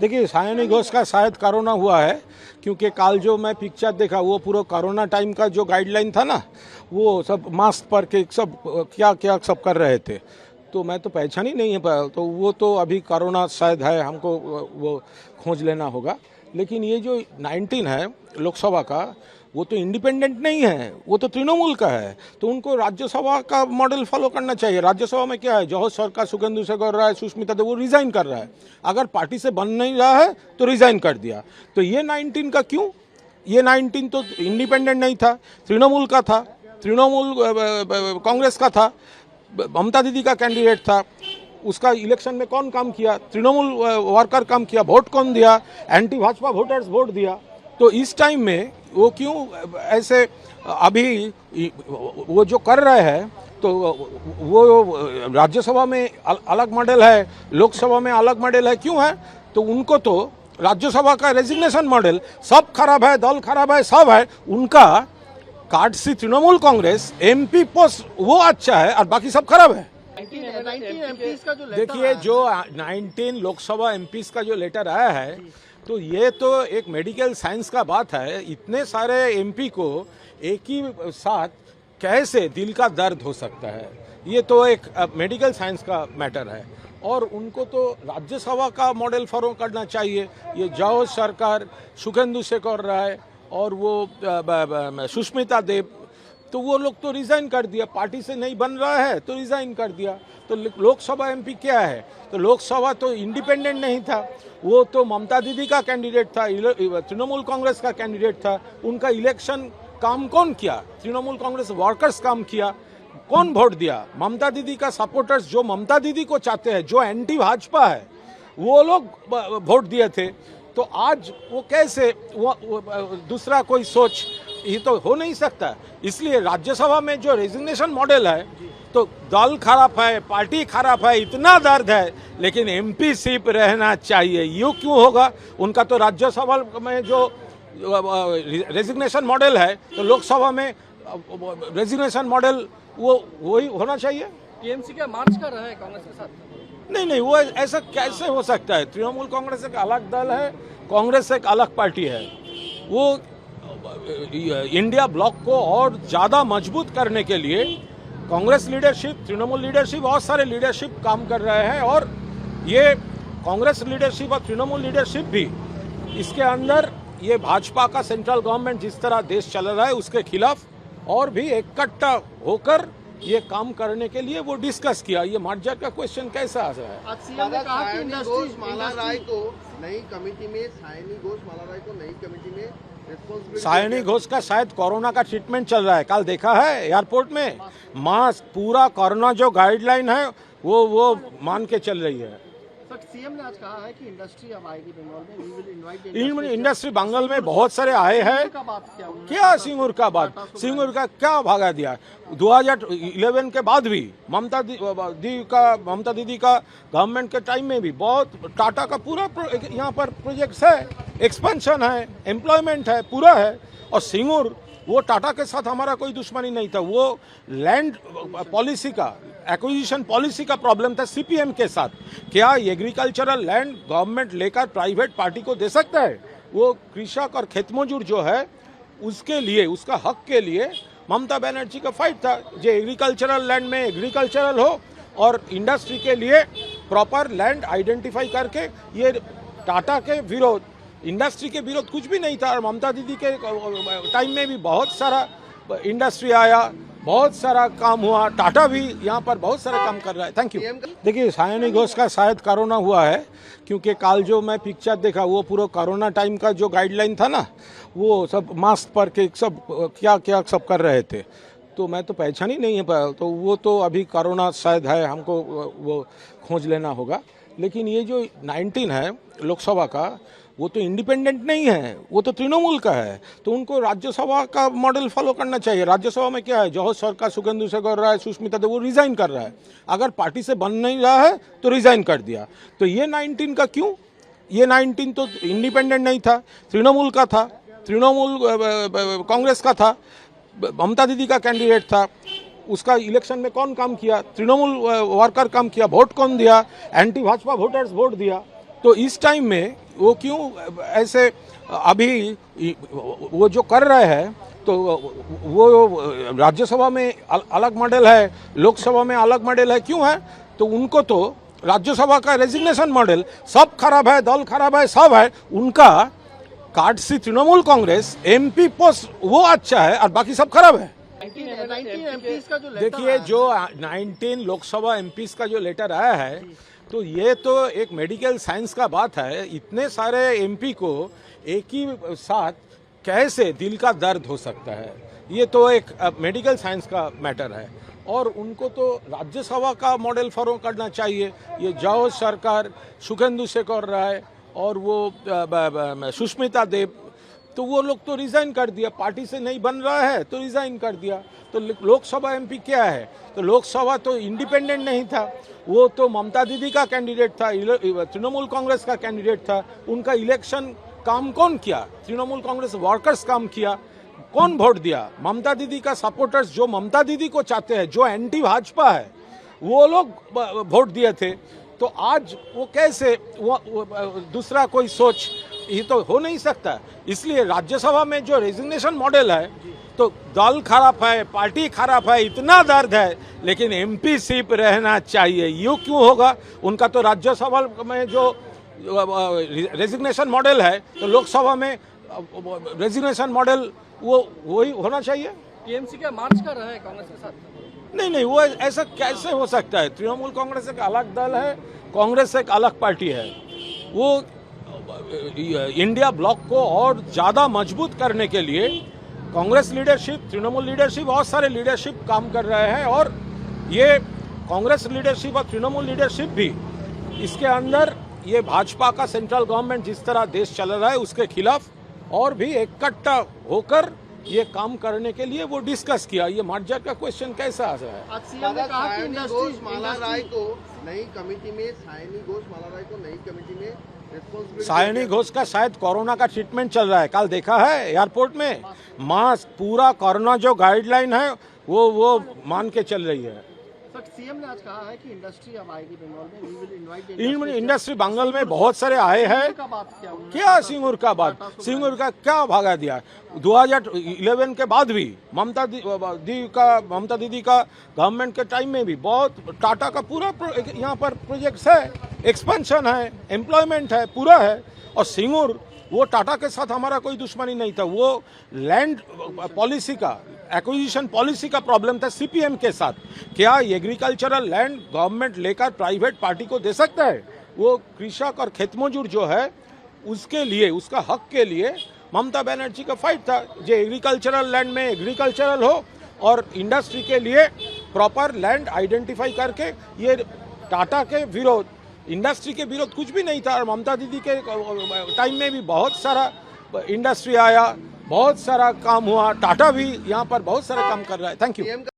देखिए सायनी घोष का शायद कोरोना हुआ है, क्योंकि कल जो मैं पिक्चर देखा वो पूरा कोरोना टाइम का जो गाइडलाइन था ना, वो सब मास्क पर के सब क्या क्या सब कर रहे थे, तो मैं तो पहचान ही नहीं है, तो वो तो अभी कोरोना शायद है, हमको वो खोज लेना होगा। लेकिन ये जो 19 है लोकसभा का, वो तो इंडिपेंडेंट नहीं है, वो तो तृणमूल का है, तो उनको राज्यसभा का मॉडल फॉलो करना चाहिए। राज्यसभा में क्या है, जवाहर सरकार शुभेंदु शेखर राय, सुष्मिता देव, वो रिजाइन कर रहा है। अगर पार्टी से बन नहीं रहा है तो रिजाइन कर दिया। तो ये 19 का क्यों? ये 19 तो इंडिपेंडेंट नहीं था, तृणमूल का था, तृणमूल कांग्रेस का था, ममता दीदी का कैंडिडेट था। उसका इलेक्शन में कौन काम किया? तृणमूल वर्कर काम किया। वोट कौन दिया? एंटी भाजपा वोटर्स वोट दिया। तो इस टाइम में वो क्यों ऐसे अभी वो जो कर रहे हैं, तो वो राज्यसभा में अलग मॉडल है, लोकसभा में अलग मॉडल है, क्यों है? तो उनको तो राज्यसभा का रेजिग्नेशन मॉडल सब खराब है, दल खराब है, सब है। उनका कार्ड सी तृणमूल कांग्रेस एमपी पोस्ट वो अच्छा है और बाकी सब खराब है। 19 MPs का जो लेटर देखिए जो 19 लोकसभा एमपीज का जो लेटर आया है, तो ये तो एक मेडिकल साइंस का बात है। इतने सारे एमपी को एक ही साथ कैसे दिल का दर्द हो सकता है? ये तो एक मेडिकल साइंस का मैटर है, और उनको तो राज्यसभा का मॉडल फॉलो करना चाहिए। ये जवाहर सरकार, शुभेंदु शेखर राय और वो सुष्मिता देव, तो वो लोग तो रिजाइन कर दिया, पार्टी से नहीं बन रहा है तो रिजाइन कर दिया। तो लोकसभा एमपी क्या है? तो लोकसभा तो इंडिपेंडेंट नहीं था, वो तो ममता दीदी का कैंडिडेट था, तृणमूल कांग्रेस का कैंडिडेट था। उनका इलेक्शन काम कौन किया? तृणमूल कांग्रेस वर्कर्स काम किया। कौन वोट दिया? ममता दीदी का सपोर्टर्स, जो ममता दीदी को चाहते हैं, जो एंटी भाजपा है, वो लोग वोट दिए थे। तो आज वो कैसे वो दूसरा कोई सोच, ये तो हो नहीं सकता। इसलिए राज्यसभा में जो रेजिग्नेशन मॉडल है, तो दल खराब है, पार्टी खराब है, इतना दर्द है, लेकिन एमपी सिर्फ रहना चाहिए। यूँ क्यों होगा? उनका तो राज्यसभा में जो रेजिग्नेशन मॉडल है, तो लोकसभा में रेजिग्नेशन मॉडल वो वही होना चाहिए। टीएमसी क्या मार्च कर रहा है कांग्रेस के साथ? नहीं, वो ऐसा कैसे हो सकता है? तृणमूल कांग्रेस एक अलग दल है, कांग्रेस एक अलग पार्टी है। वो इंडिया ब्लॉक को और ज़्यादा मजबूत करने के लिए कांग्रेस लीडरशिप, तृणमूल लीडरशिप, बहुत सारे लीडरशिप काम कर रहे हैं, और ये कांग्रेस लीडरशिप और तृणमूल लीडरशिप भी इसके अंदर ये भाजपा का सेंट्रल गवर्नमेंट जिस तरह देश चल रहा है उसके खिलाफ और भी इकट्ठा होकर ये काम करने के लिए वो डिस्कस किया। ये मर्जर का क्वेश्चन कैसा आ रहा है? आज सीएम ने कहा कि सायनी घोष माला राय को नई कमेटी में सायनी घोष का शायद कोरोना का ट्रीटमेंट चल रहा है। कल देखा है एयरपोर्ट में मास्क, पूरा कोरोना जो गाइडलाइन है वो मान के चल रही है। सर सीएम ने आज कहा है कि इंडस्ट्री अब आएगी बंगाल में, we will invite industry Bengal में बहुत सारे आए हैं। का बात क्या सिंगूर का बात? सिंगूर का क्या भागा दिया? 2011 के बाद भी ममता दीदी का गवर्नमेंट के टाइम में भी बहुत टाटा का पूरा यहाँ पर प्रोजेक्ट्स है, एक्सपेंशन है, एम्प्लॉयमेंट है, पूरा है। और सिंगूर वो टाटा के साथ हमारा कोई दुश्मनी नहीं था, वो लैंड पॉलिसी का, एक्विजिशन पॉलिसी का प्रॉब्लम था सीपीएम के साथ। क्या एग्रीकल्चरल लैंड गवर्नमेंट लेकर प्राइवेट पार्टी को दे सकता है? वो कृषक और खेतमजूर जो है उसके लिए, उसका हक के लिए ममता बनर्जी का फाइट था, जो एग्रीकल्चरल लैंड में एग्रीकल्चरल हो और इंडस्ट्री के लिए प्रॉपर लैंड आइडेंटिफाई करके। ये टाटा के विरोध, इंडस्ट्री के विरोध कुछ भी नहीं था। और ममता दीदी के टाइम में भी बहुत सारा इंडस्ट्री आया, बहुत सारा काम हुआ। टाटा भी यहाँ पर बहुत सारा काम कर रहा है। Thank you. देखिए सायनी घोष का शायद कोरोना हुआ है, क्योंकि कल जो मैं पिक्चर देखा वो पूरा कोरोना टाइम का जो गाइडलाइन था ना, वो सब मास्क पर के सब क्या क्या सब कर रहे थे, तो मैं तो पहचान ही नहीं है। तो वो तो अभी कोरोना शायद है, हमको वो खोज लेना होगा। लेकिन ये जो 19 है लोकसभा का, वो तो इंडिपेंडेंट नहीं है, वो तो तृणमूल का है, तो उनको राज्यसभा का मॉडल फॉलो करना चाहिए। राज्यसभा में क्या है, जवाहर सरकार, शुभेंदु शेखर राय, सुष्मिता देव, वो रिजाइन कर रहा है। अगर पार्टी से बन नहीं रहा है तो रिजाइन कर दिया। तो ये 19 का क्यों? ये 19 तो इंडिपेंडेंट नहीं था, तृणमूल का था, तृणमूल कांग्रेस का था, ममता दीदी का कैंडिडेट था। उसका इलेक्शन में कौन काम किया? तृणमूल वर्कर काम किया। वोट कौन दिया? एंटी भाजपा वोटर्स वोट दिया। तो इस टाइम में वो क्यों ऐसे अभी वो जो कर रहे हैं, तो वो राज्यसभा में अलग मॉडल है, लोकसभा में अलग मॉडल है, क्यों है? तो उनको तो राज्यसभा का रेजिग्नेशन मॉडल सब खराब है, दल खराब है, सब है, उनका कार्ड सी तृणमूल कांग्रेस एमपी पोस्ट वो अच्छा है और बाकी सब खराब है। 19 MPs का जो लेटर देखिए आया जो 19 लोकसभा एमपीज का जो लेटर आया है, तो ये तो एक मेडिकल साइंस का बात है। इतने सारे एमपी को एक ही साथ कैसे दिल का दर्द हो सकता है, ये तो एक मेडिकल साइंस का मैटर है। और उनको तो राज्यसभा का मॉडल फॉलो करना चाहिए। ये जाओ सरकार सुखेंदु से कर रहा है और वो सुष्मिता देव, तो वो लोग तो रिजाइन कर दिया, पार्टी से नहीं बन रहा है तो रिजाइन कर दिया। तो लोकसभा एमपी क्या है? तो लोकसभा तो इंडिपेंडेंट नहीं था, वो तो ममता दीदी का कैंडिडेट था, तृणमूल कांग्रेस का कैंडिडेट था। उनका इलेक्शन काम कौन किया? तृणमूल कांग्रेस वर्कर्स काम किया। कौन वोट दिया? ममता दीदी का सपोर्टर्स जो ममता दीदी को चाहते हैं, जो एंटी भाजपा है, वो लोग वोट दिए थे। तो आज वो कैसे वो दूसरा कोई सोच, ये तो हो नहीं सकता। इसलिए राज्यसभा में जो रेजिग्नेशन मॉडल है, तो दल खराब है, पार्टी खराब है, इतना दर्द है, लेकिन एमपी सिर्फ रहना चाहिए। यूँ क्यों होगा? उनका तो राज्यसभा में जो रेजिग्नेशन मॉडल है, तो लोकसभा में रेजिग्नेशन मॉडल वो वही होना चाहिए। टीएमसी का मार्च कर रहा है कांग्रेस के साथ? नहीं, वो ऐसा कैसे हो सकता है? तृणमूल कांग्रेस एक अलग दल है, कांग्रेस एक अलग पार्टी है। वो इंडिया ब्लॉक को और ज़्यादा मजबूत करने के लिए कांग्रेस लीडरशिप, तृणमूल लीडरशिप, बहुत सारे लीडरशिप काम कर रहे हैं। और ये कांग्रेस लीडरशिप और तृणमूल लीडरशिप भी इसके अंदर ये भाजपा का सेंट्रल गवर्नमेंट जिस तरह देश चल रहा है उसके खिलाफ और भी इकट्ठा होकर ये काम करने के लिए वो डिस्कस किया। ये मर्जर का क्वेश्चन कैसा आ रहा है? आज सीएम ने कहा कि माला राय को नई कमेटी में, सायनी घोष माला राय को नई कमेटी में रिस्पॉन्सिबिलिटी। सायनी घोष का शायद कोरोना का ट्रीटमेंट चल रहा है, कल देखा है एयरपोर्ट में मास्क, पूरा कोरोना जो गाइडलाइन है वो मान के चल रही है। सर, सीएम ने आज कहा है कि इंडस्ट्री अब आएगी बंगाल में, we will invite industry Bengal में बहुत सारे आए हैं। का बात क्या उन्होंने? क्या सिंगूर का बात? सिंगूर का क्या भागा दिया? 2011 के बाद भी ममता दीदी का गवर्नमेंट के टाइम में भी बहुत टाटा का पूरा यहाँ पर प्रोजेक्ट्स है, एक्सपेंशन है, एम्प्लॉयमेंट है, पूरा है। और सिंगूर वो टाटा के साथ हमारा कोई दुश्मनी नहीं था, वो लैंड पॉलिसी का, एक्विजिशन पॉलिसी का प्रॉब्लम था सीपीएम के साथ। क्या एग्रीकल्चरल लैंड गवर्नमेंट लेकर प्राइवेट पार्टी को दे सकता है? वो कृषक और खेतमजूर जो है उसके लिए, उसका हक के लिए ममता बनर्जी का फाइट था। जो एग्रीकल्चरल लैंड में एग्रीकल्चरल हो और इंडस्ट्री के लिए प्रॉपर लैंड आइडेंटिफाई करके, ये टाटा के विरोध, इंडस्ट्री के विरोध कुछ भी नहीं था। और ममता दीदी के टाइम में भी बहुत सारा इंडस्ट्री आया, बहुत सारा काम हुआ। टाटा भी यहाँ पर बहुत सारा काम कर रहा है। Thank you.